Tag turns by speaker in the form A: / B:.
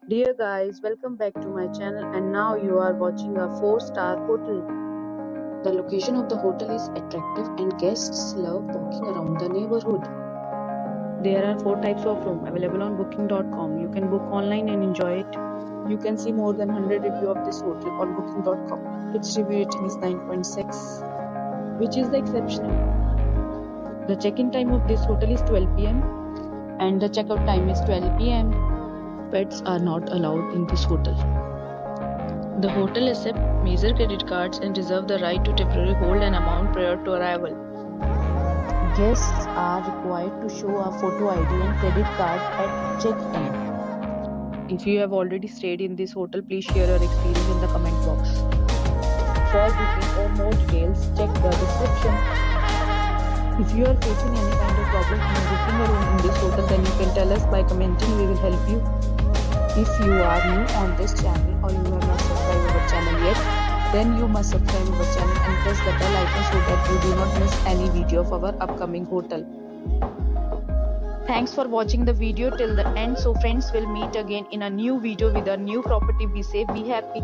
A: Dear guys, welcome back to my channel and now you are watching a 4-star hotel. The location of the hotel is attractive and guests love walking around the neighborhood. There are 4 types of room available on booking.com. You can book online and enjoy it. You can see more than 100 reviews of this hotel on booking.com. Its review rating is 9.6, which is the exceptional. The check-in time of this hotel is 12 p.m. and the checkout time is 12 p.m. Pets are not allowed in this hotel. The hotel accepts major credit cards and reserves the right to temporarily hold an amount prior to arrival. Guests are required to show a photo ID and credit card at check-in. If you have already stayed in this hotel, please share your experience in the comment box. For booking or more details, check the description. If you are facing any kind of problem in booking a room in this hotel, then you can tell us by commenting. We will help you. If you are new on this channel or you have not subscribed our channel yet, then you must subscribe our channel and press the bell icon so that you do not miss any video of our upcoming hotel. Thanks for watching the video till the end. So friends, will meet again in a new video with a new property. Be safe, be happy.